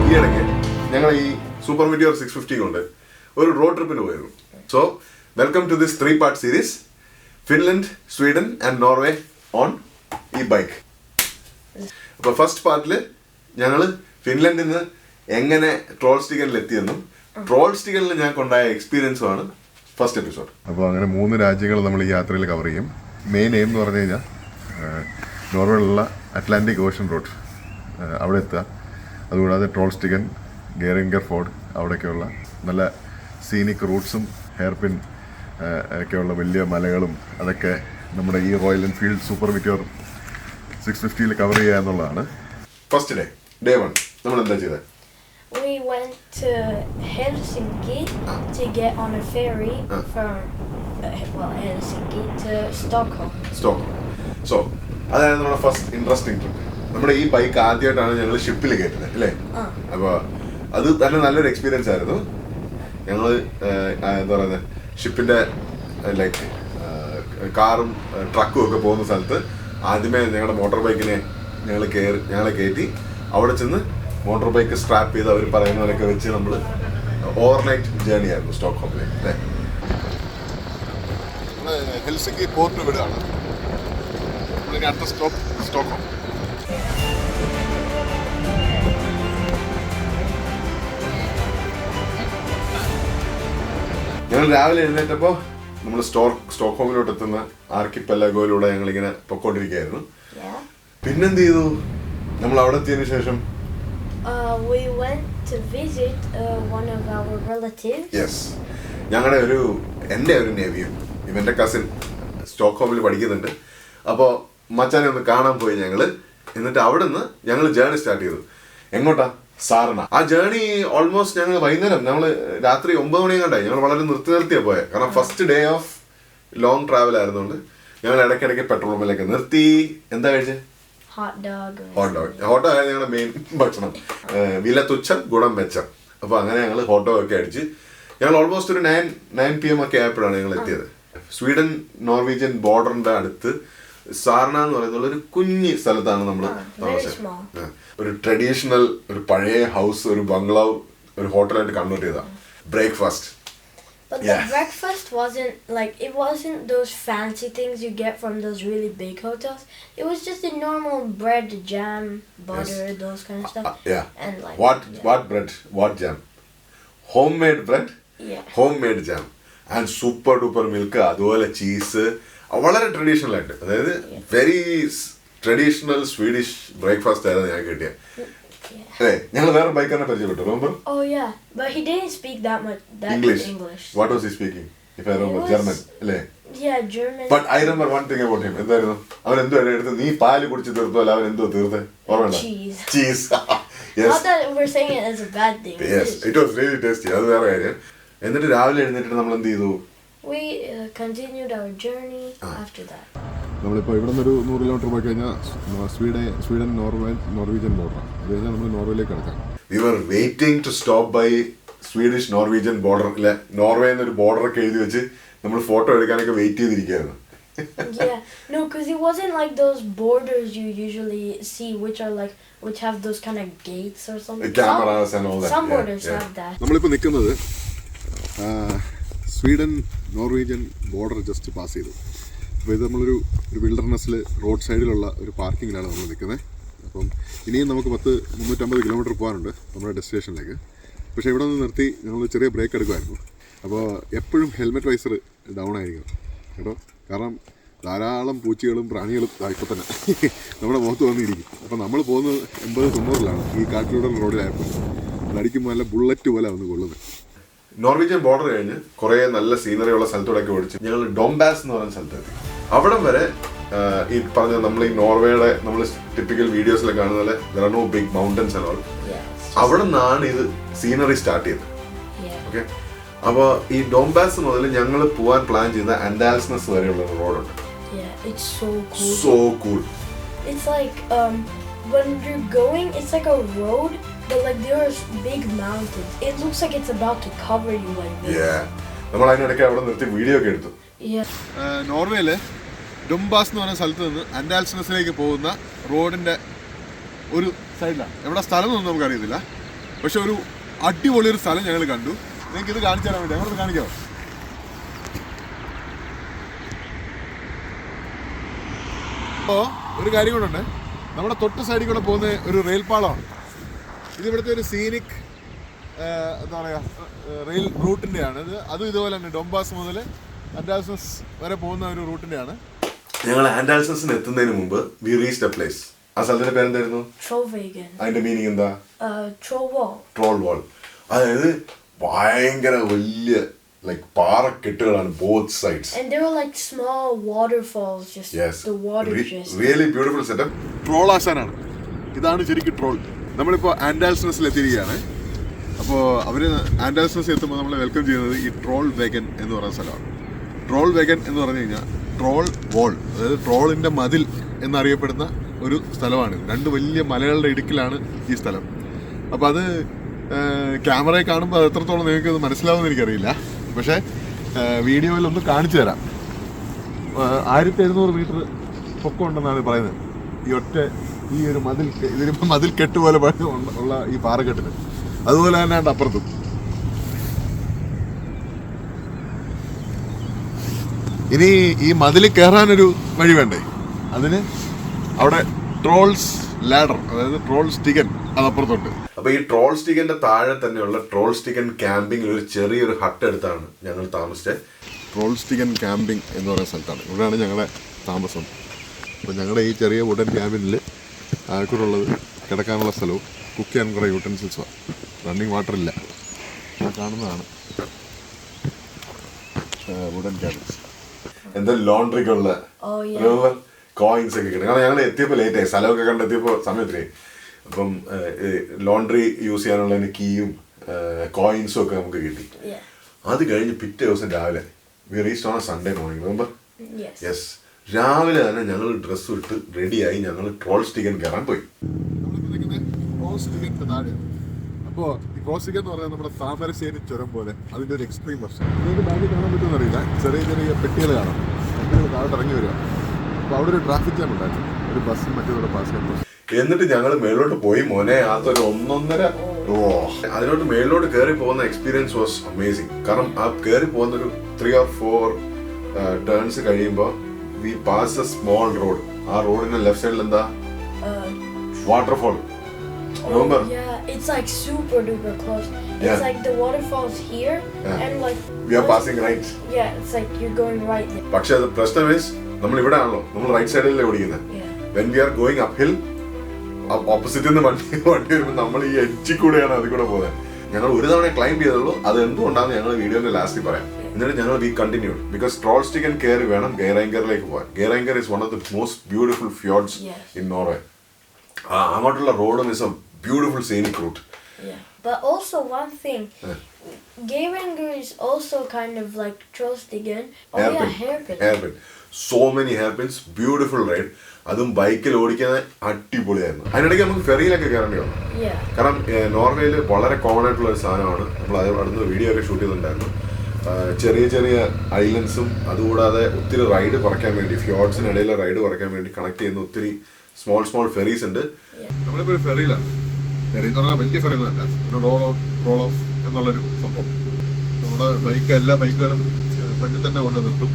ഈയിടയ്ക്ക് ഞങ്ങൾ ഈ super Meteor 650 കൊണ്ട് ഒരു റോഡ് ട്രിപ്പിന് പോയിരുന്നു. So welcome to this 3-part series, Finland, Sweden and Norway on ഈ ബൈക്ക്. അപ്പോൾ ഫസ്റ്റ് പാർട്ടിൽ ഞങ്ങൾ ഫിൻലൻഡിൽ നിന്ന് എങ്ങനെ ട്രോൾസ്റ്റിഗനിൽ എത്തിയെന്നും ട്രോൾസ്റ്റിഗനിൽ ഞങ്ങൾക്കുണ്ടായ എക്സ്പീരിയൻസുമാണ് ഫസ്റ്റ് എപ്പിസോഡ്. അപ്പോൾ അങ്ങനെ 3 രാജ്യങ്ങൾ നമ്മൾ ഈ യാത്രയിൽ കവർ ചെയ്യും. മെയിൻ എയിം എന്ന് പറഞ്ഞു കഴിഞ്ഞാൽ നോർവേയിലുള്ള അറ്റ്ലാന്റിക് ഓഷൻ റോഡ് അവിടെ എത്തുക. അതുകൂടാതെ ട്രോൾസ്റ്റിഗൻ, ഗെറിംഗർ ഫോർഡ്, അവിടെയൊക്കെയുള്ള നല്ല സീനിക് റൂട്ട്സും ഹെയർപിൻ ഒക്കെയുള്ള വലിയ മലകളും അതൊക്കെ നമ്മുടെ ഈ royal Enfield super Meteor 650 cover ചെയ്യുക എന്നുള്ളതാണ്. ഫസ്റ്റ് ഡേ 1 നമ്മൾ എന്താ ചെയ്തത്? We went to Helsinki to get on a ferry from Helsinki to Stockholm. So അതായത് നമ്മുടെ ഫസ്റ്റ് ഇൻട്രസ്റ്റിംഗ് ട്രിപ്പ്. നമ്മുടെ ഈ ബൈക്ക് ആദ്യമായിട്ടാണ് ഞങ്ങൾ ഷിപ്പിൽ കയറ്റുന്നത് അല്ലേ? അപ്പോൾ അത് തന്നെ നല്ലൊരു എക്സ്പീരിയൻസ് ആയിരുന്നു. ഞങ്ങൾ എന്താ പറയുന്നത്, ഷിപ്പിൻ്റെ ലൈക്ക് കാറും ട്രക്കും ഒക്കെ പോകുന്ന സ്ഥലത്ത് ആദ്യമേ ഞങ്ങളുടെ മോട്ടോർ ബൈക്കിനെ ഞങ്ങളെ കയറ്റി അവിടെ ചെന്ന് മോട്ടോർ ബൈക്ക് സ്ട്രാപ്പ് ചെയ്ത് അവർ പറയുന്നവരൊക്കെ വെച്ച് നമ്മൾ ഓവർനൈറ്റ് ജേർണി ആയിരുന്നു സ്റ്റോക്ക്ഹോമിലേക്ക് അല്ലേ. നമ്മൾ ഹെൽസിങ്കി പോർട്ട് വിടുകയാണ്. നമ്മളിനി അടുത്ത സ്റ്റോപ്പ് സ്റ്റോക്ക്ഹോം. ഞങ്ങൾ രാവിലെ എഴുന്നേറ്റപ്പോൾ നമ്മൾ സ്റ്റോക്ക്ഹോമിലോട്ട് എത്തുന്ന ആർക്കിപ്പെല്ലാഗോയിലൂടെ ഞങ്ങളിങ്ങനെ പൊക്കോണ്ടിരിക്കുകയായിരുന്നു. പിന്നെന്ത് ചെയ്തു? നമ്മൾ അവിടെ എത്തിയതിനു ശേഷം we went to visit one of our relatives. Yes, ഞങ്ങളുടെ എൻ്റെ ഒരു നേവിയും ഇവൻ്റെ കസിൻ സ്റ്റോക്ക്ഹോമിൽ പഠിക്കുന്നുണ്ട്. അപ്പോൾ മച്ചാനെ ഒന്ന് കാണാൻ പോയി ഞങ്ങൾ. എന്നിട്ട് അവിടെ നിന്ന് ഞങ്ങൾ ജേർണി സ്റ്റാർട്ട് ചെയ്തു. എങ്ങോട്ടാ? സാർണ. ആ ജേർണി ഓൾമോസ്റ്റ് ഞങ്ങൾ വൈകുന്നേരം, നമ്മൾ രാത്രി 9 മണി കണ്ടായി. ഞങ്ങൾ വളരെ നിർത്തിയാ പോയത്. കാരണം first day of long travel ആയിരുന്നുകൊണ്ട് ഞങ്ങൾ ഇടയ്ക്കിടയ്ക്ക് പെട്രോൾ പമ്പിലേക്ക് നിർത്തി. എന്താ കഴിച്ചത്? ഹോട്ട് ഡോഗ് ആയിരുന്നു ഞങ്ങളുടെ മെയിൻ ഭക്ഷണം. വില തുച്ഛം ഗുണം മെച്ചം. അപ്പോൾ അങ്ങനെ ഞങ്ങൾ ഹോട്ട് ഡോഗ് ഒക്കെ അടിച്ച് ഞങ്ങൾ ഓൾമോസ്റ്റ് ഒരു 9 PM ഒക്കെ ആയപ്പോഴാണ് ഞങ്ങൾ എത്തിയത്. സ്വീഡൻ നോർവീജിയൻ ബോർഡറിന്റെ അടുത്ത് സാർണ എന്ന് പറയുന്ന ഒരു കുഞ്ഞി സ്ഥലത്താണ് നമ്മൾ താമസിച്ചത്. ഒരു ട്രഡീഷണൽ, ഒരു പഴയ ഹൗസ്, ഒരു ബംഗ്ലാവ് ഒരു ഹോട്ടലായിട്ട് കൺവേർട്ട് ചെയ്ത. Breakfast. But the breakfast wasn't those fancy things you get from those really big hotels. It was just a normal bread, jam, butter, those kind of stuff. And what bread? What jam? Homemade bread? Yeah. Homemade jam. And super duper milk, അതുപോലെ cheese. വളരെ traditional ആയിട്ട്, അതായത് very traditional Swedish breakfast ആയിരുന്നു ഞാൻ കിട്ടിയ. ഞങ്ങൾ വേറെ ബൈക്കറിനെ പരിചയപ്പെട്ടു. Remember? Oh yeah, but he didn't speak that English. English. What was he speaking? If I remember, German. അല്ലേ? Yeah, German. But I remember one thing about him. എന്തായിരുന്നു? അവൻ എന്തോ എടുത്ത് നീ പാല് കുടിച്ച് തീർത്തോ അവൻ എന്തോ തീർത്തേ ഓർമ്മ? Cheese. Yes. Not that we're saying it as a bad thing. Yes, it was really tasty. അത് വേറെ കാര്യം. എന്നിട്ട് രാവിലെ എഴുന്നേറ്റിട്ട് നമ്മൾ എന്ത് ചെയ്തു? We continued our journey after that. നമ്മളിപ്പോൾ ഇവിടെ നിന്നൊരു 100 കിലോമീറ്റർ പോയി കഴിഞ്ഞാൽ സ്വീഡൻ നോർവീജിയൻ ബോർഡറാണ്. അത് കഴിഞ്ഞാൽ നമ്മൾ നോർവേയിലേക്ക് കിടക്കാം. We were waiting to stop by Swedish Norwegian border. ഇല്ല, നോർവേ എന്നൊരു ബോർഡറൊക്കെ എഴുതി വെച്ച് നമ്മൾ ഫോട്ടോ എടുക്കാനൊക്കെ വെയിറ്റ് ചെയ്തിരിക്കുകയായിരുന്നു. Yeah, no, because it wasn't like those borders you usually see, which have those kind of gates or something. Cameras and all that. Some borders have that. നമ്മളിപ്പോൾ നിൽക്കുന്നത് Sweden Norwegian border just pass ചെയ്തു. അപ്പോൾ ഇത് നമ്മളൊരു വിൽഡർനെസ്സിൽ road സൈഡിലുള്ള ഒരു പാർക്കിങ്ങിലാണ് നമ്മൾ നിൽക്കുന്നത്. അപ്പം ഇനിയും നമുക്ക് 350 കിലോമീറ്റർ പോകാനുണ്ട് നമ്മുടെ ഡെസ്റ്റിനേഷനിലേക്ക്. പക്ഷേ ഇവിടെ നിന്ന് നിർത്തി ഞങ്ങൾ ചെറിയ ബ്രേക്ക് എടുക്കുമായിരുന്നു. അപ്പോൾ എപ്പോഴും ഹെൽമെറ്റ് വൈസർ ഡൗൺ ആയിരിക്കണം കേട്ടോ. കാരണം ധാരാളം പൂച്ചകളും പ്രാണികളും ഇപ്പോൾ തന്നെ നമ്മുടെ മുഖത്ത് വന്നിരിക്കും. അപ്പോൾ നമ്മൾ പോകുന്നത് 80-90-ലാണ് ഈ കാട്ടിലൂടെ റോഡിലായപ്പോൾ അതടിക്കുമ്പോൾ നല്ല ബുള്ളറ്റ് പോലെ വന്ന് കൊള്ളുന്നത്. നോർവീജിയൻ ബോർഡർ കഴിഞ്ഞ് കുറേ നല്ല സീനറി ഉള്ള സ്ഥലത്തോടൊക്കെ ഓടിച്ച് ഞങ്ങൾ ഡോംബാസ് എന്ന് പറയുന്ന സ്ഥലത്തെത്തി. അവിടം വരെ ഈ പറഞ്ഞ നമ്മൾ ഈ നോർവേയുടെ നമ്മൾ ടിപ്പിക്കൽ വീഡിയോസിലൊക്കെ കാണുന്ന പോലെ there are no big mountains and all. അവിടെ നിന്നാണ് ഇത് സീനറി സ്റ്റാർട്ട് ചെയ്തത്. ഓക്കെ, അപ്പോൾ ഈ ഡോംബാസ് മുതൽ ഞങ്ങൾ പോകാൻ പ്ലാൻ ചെയ്ത അൻഡാൽസ്നസ് വരെയുള്ള റോഡുണ്ട്. So cool. It's like when you're going, it's like a road, but like there's big mountains. It looks like it's about to cover you like this. Yeah. നമ്മൾ അതിനിടയ്ക്ക് അവിടെ നിർത്തി വീഡിയോ ഒക്കെ എടുത്തു. നോർവേയിലെ ഡൊംബാസ് എന്ന് പറയുന്ന സ്ഥലത്ത് നിന്ന് അൻഡാൽസ്നസിലേക്ക് പോകുന്ന റോഡിൻ്റെ ഒരു സൈഡിലാണ്. എവിടെ സ്ഥലം ഒന്നും നമുക്കറിയത്തില്ല. പക്ഷെ ഒരു അടിപൊളിയൊരു സ്ഥലം ഞങ്ങൾ കണ്ടു. നിങ്ങൾക്ക് ഇത് കാണിച്ചു തരാൻ വേണ്ടി ഞങ്ങളത് കാണിക്കാമോ? അപ്പോൾ ഒരു കാര്യം കൊണ്ടുണ്ട്, നമ്മുടെ തൊട്ട് സൈഡിൽ കൂടെ പോകുന്ന ഒരു റെയിൽ പാളമാണ്. ഇതിവിടുത്തെ ഒരു സീനിക് എന്താ പറയുക റെയിൽ റൂട്ടിൻ്റെയാണ് ഇത്. അതും ഇതുപോലെ തന്നെ ഡൊംബാസ് മുതൽ ആൻഡാൽസസ് വരെ പോകുന്ന ഒരു റൂട്ടിൻ്റെയാണ്. ഞങ്ങൾ ആൻഡാൽസസിന് എത്തുന്നതിന് മുമ്പ് വി റീച്ച്ഡ് എ പ്ലേസ്. ആ സ്ഥലത്തിന്റെ പേരെന്തായിരുന്നു? Trollvegen. അതിന്റെ മീനിങ് എന്താ? Troll wall. ട്രോൾ വാൾ. അതായത് ഭയങ്കര വലിയ like പാറക്കെട്ടുകളാണ് both sides. And there were like small waterfalls, just the water just. Really beautiful setup. Troll ആശാനാണ്. ഇതാണ് ശരിക്കും ട്രോൾ. നമ്മളിപ്പോൾ ആൻഡാൽസസിൽ എത്തിയിരിക്കുകയാണ്. അപ്പോൾ അവർ ആൻഡാൽസസ് എത്തുമ്പോൾ നമ്മളെ വെൽക്കം ചെയ്യുന്നത് ഈ ട്രോൾ വേഗൻ എന്ന് പറയുന്ന സ്ഥലമാണ്. ട്രോൾ വേഗൻ എന്ന് പറഞ്ഞു കഴിഞ്ഞാൽ ട്രോൾ വോൾ, അതായത് ട്രോളിൻ്റെ മതിൽ എന്നറിയപ്പെടുന്ന ഒരു സ്ഥലമാണിത്. രണ്ട് വലിയ മലകളുടെ ഇടുക്കിലാണ് ഈ സ്ഥലം. അപ്പോൾ അത് ക്യാമറയിൽ കാണുമ്പോൾ അത് എത്രത്തോളം നിങ്ങൾക്ക് അത് മനസ്സിലാവുമെന്ന് എനിക്കറിയില്ല. പക്ഷേ വീഡിയോയിൽ ഒന്ന് കാണിച്ചു തരാം. 1700 മീറ്റർ പൊക്കമുണ്ടെന്നാണ് പറയുന്നത് ഈ ഒരു മതിൽ. ഇതിനിപ്പോൾ മതിൽ കെട്ട് പോലെ ഉള്ള ഈ പാറക്കെട്ടിന്. അതുപോലെ തന്നെ അപ്പുറത്തും. ഇനി ഈ മതിൽ കയറാനൊരു വഴി വേണ്ടേ? അതിന് അവിടെ ട്രോൾസ് ലാഡർ, അതായത് ട്രോൾ സ്റ്റിഗൻ, അതപ്പുറത്തുണ്ട്. അപ്പൊ ഈ ട്രോൾ സ്റ്റിഗന്റെ താഴെ തന്നെയുള്ള ട്രോൾ സ്റ്റിഗൻ ക്യാമ്പിംഗിൽ ഒരു ചെറിയൊരു ഹട്ട് എടുത്താണ് ഞങ്ങൾ താമസിച്ചത്. ട്രോൾ സ്റ്റിഗൻ ക്യാമ്പിംഗ് എന്ന് പറയുന്ന സ്ഥലത്താണ്. ഇവിടെയാണ് ഞങ്ങളുടെ താമസം. അപ്പോൾ ഞങ്ങളുടെ ഈ ചെറിയ വുഡൻ ക്യാബിനിൽ ആൾക്കൂടുള്ളത് കിടക്കാനുള്ള സ്ഥലവും കുക്ക് ചെയ്യാൻ കുറേ യൂട്ടൻസിൽസുമാണ്. റണ്ണിങ് വാട്ടർ ഇല്ല. കാണുന്നതാണ് വുഡൻ ക്യാബിൻസ്. എന്താ ലോണ്ട്രിക്കുള്ള കോയിൻസ് ഒക്കെ കിട്ടും. കാരണം ഞങ്ങൾ എത്തിയപ്പോൾ ലേറ്റായി, സ്ഥലമൊക്കെ കണ്ടെത്തിയപ്പോൾ സമയത്തിലേ. അപ്പം ലോണ്ട്രി യൂസ് ചെയ്യാനുള്ള കീയും കോയിൻസും ഒക്കെ നമുക്ക് കിട്ടി. അത് കഴിഞ്ഞ് പിറ്റേ ദിവസം രാവിലെ we reached on Sunday morning. Remember? Yes. രാവിലെ തന്നെ ഞങ്ങൾ ഡ്രസ്സ് ഇട്ട് റെഡിയായി ഞങ്ങൾ ട്രോൾ സ്റ്റിഗൻ കയറാൻ പോയി. അപ്പോൾ ഈ ട്രോൾ സ്റ്റിഗൻ എന്ന് പറയുന്നത് നമ്മുടെ താമരശ്ശേരി ചുരം പോലെ അതിൻ്റെ ഒരു എക്സ്ട്രീം വെർഷൻ. നിങ്ങൾക്ക് ബാഗിൽ കാണാൻ പറ്റുമെന്ന് അറിയില്ല. ചെറിയ ചെറിയ പെട്ടികൾ കാണാം. പെട്ടികൾ താഴോട്ട് ഇറങ്ങി വരിക. അപ്പോൾ അവിടെ ഒരു ട്രാഫിക് ജാം ഉണ്ടായിരുന്നു, ഒരു ബസ്സും മറ്റേതോടെ പാസ് ചെയ്യുമ്പോൾ. എന്നിട്ട് ഞങ്ങൾ മേലോട്ട് പോയി. മോനെ അതൊരു 1.5 അതിലോട്ട് മേലോട്ട് കയറി പോകുന്ന എക്സ്പീരിയൻസ് വാസ് അമേസിങ്. കാരണം ആ കയറി പോകുന്ന ഒരു 3 or 4 ടേൺസ് കഴിയുമ്പോൾ V pass A small road. ആ റോഡിന്റെ ലെഫ്റ്റ് സൈഡിൽ എന്താ? Waterfall. Remember? Yeah, it's like super duper close. It's like the waterfall's here and like we are passing right. Yeah, it's like you're going right there. പക്ഷേ അത് പ്രശ്നം is നമ്മൾ ഇവിടെ ആണല്ലോ, നമ്മൾ റൈറ്റ് സൈഡിലല്ലേ ഓടിക്കുന്നത്. When we are going uphill, ഓപ്പോസിറ്റിൽ നിന്ന് വണ്ടി വരുമ്പോൾ നമ്മൾ ഈ എഡ്ജിൽ കൂടെയാണ് അതിൽ കൂടെ പോകുന്നത്. ഞങ്ങൾ ഒരു തവണ ക്ലൈംബ് ചെയ്തുള്ളൂ. അത് എന്തുകൊണ്ടാണെന്ന് ഞങ്ങൾ വീഡിയോന്റെ ലാസ്റ്റിൽ പറയാം. എന്നിട്ട് ഞങ്ങൾ we continued because Trollstigen കയറി വേണം ഗെയറാങ്കറിലേക്ക് പോകാൻ. Geiranger is one of the most beautiful fjords in Norway. അങ്ങോട്ടുള്ള റോഡും is a beautiful scenic route. Yeah, but also one thing, Geiranger is also kind of like Troll Stigen. Hairpin. So many hairpins. Beautiful ride. അതും ബൈക്കിൽ ഓടിക്കാൻ അടിപൊളിയായിരുന്നു. അതിനിടയ്ക്ക് നമുക്ക് ഫെറിയിലൊക്കെ കയറേണ്ടി വന്നു. കാരണം നോർവേയിൽ വളരെ കോമൺ ആയിട്ടുള്ള ഒരു സാധനമാണ്. നമ്മൾ അടുത്ത വീഡിയോ ഒക്കെ ഷൂട്ട് ചെയ്തിട്ടുണ്ടായിരുന്നു. ചെറിയ ചെറിയ ഐലൻഡ്സും അതുകൂടാതെ ഒത്തിരി റൈഡ് കുറയ്ക്കാൻ വേണ്ടി, ഫ്യോർഡ്സിനിടയിലെ റൈഡ് കുറയ്ക്കാൻ വേണ്ടി കണക്ട് ചെയ്യുന്ന ഒത്തിരി സ്മോൾ ഫെറീസ് ഉണ്ട്. നമ്മളിപ്പോൾ ഒരു ഫെറിയിലാണ്. വലിയ ഫെറിയൊന്നുമല്ല, റോൾ ഓഫ് എന്നുള്ളൊരു സംഭവം. നമ്മുടെ എല്ലാ ബൈക്കുകളും ഫ്രണ്ടിൽ തന്നെ കൊണ്ട് നിർത്തും.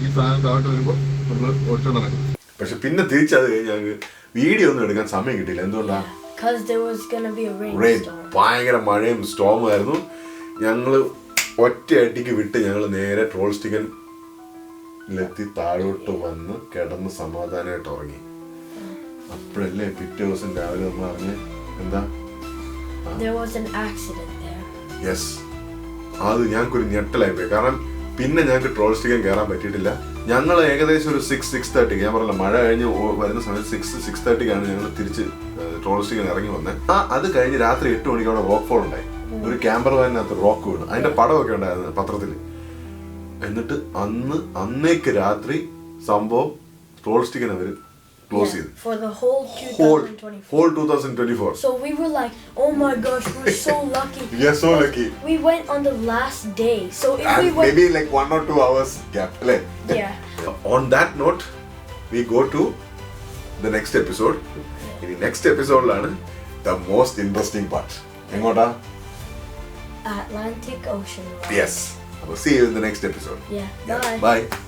ഈ സാധനം താഴോട്ട് വരുമ്പോൾ നമ്മൾ ഓടിച്ചോണ്ടിറങ്ങും. പക്ഷെ പിന്നെ തിരിച്ചത് കഴിഞ്ഞ് ഞങ്ങൾക്ക് വീഡിയോ ഒന്നും എടുക്കാൻ സമയം കിട്ടിയില്ല. എന്തുകൊണ്ടാണ്? ഭയങ്കര മഴയും സ്റ്റോമും ആയിരുന്നു. ഞങ്ങൾ ഒറ്റയടിക്ക് വിട്ട് ഞങ്ങൾ നേരെ ട്രോൾ സ്റ്റിഗനിലെത്തി താഴോട്ട് വന്ന് കിടന്ന് സമാധാനമായിട്ട് ഉറങ്ങി. അപ്പോഴല്ലേ പിറ്റേ ദിവസം രാവിലെ നമ്മൾ അറിഞ്ഞ് എന്താ? യെസ്. അത് ഞങ്ങൾക്കൊരു ഞെട്ടലായി പോയി. കാരണം പിന്നെ ഞങ്ങൾക്ക് ട്രോൾ സ്റ്റിഗൻ കയറാൻ പറ്റിയിട്ടില്ല. ഞങ്ങൾ ഏകദേശം ഒരു 6:30, ഞാൻ പറഞ്ഞില്ല മഴ കഴിഞ്ഞ് വരുന്ന സമയത്ത് 6:30 ഞങ്ങൾ തിരിച്ച് ട്രോൾ സ്റ്റിഗൻ ഇറങ്ങി വന്നത്. അത് കഴിഞ്ഞ് രാത്രി 8 മണിക്ക് അവിടെ റോക്ക് ഫോൾ ഉണ്ടായി. ഒരു ക്യാമ്പർ വാനിനകത്ത് റോക്ക് വീണ്. അതിന്റെ പടമൊക്കെ ഉണ്ടായിരുന്നു പത്രത്തിൽ. എന്നിട്ട് അന്നേക്ക് രാത്രി സംഭവം ട്രോൾ സ്റ്റിഗൻ അവർ close for the whole 2024. Whole 2024. So we were like, oh my gosh, we're so lucky. We are so lucky. We went on the last day. So if and we went maybe like 1 or 2 hours gap. Yeah. On that note, we go to the next episode. In the next episode, the most interesting part. എങ്ങോട്ടാ? Atlantic Ocean Road. Yes. അപ്പോൾ see you in the next episode. Yeah. Bye. Bye.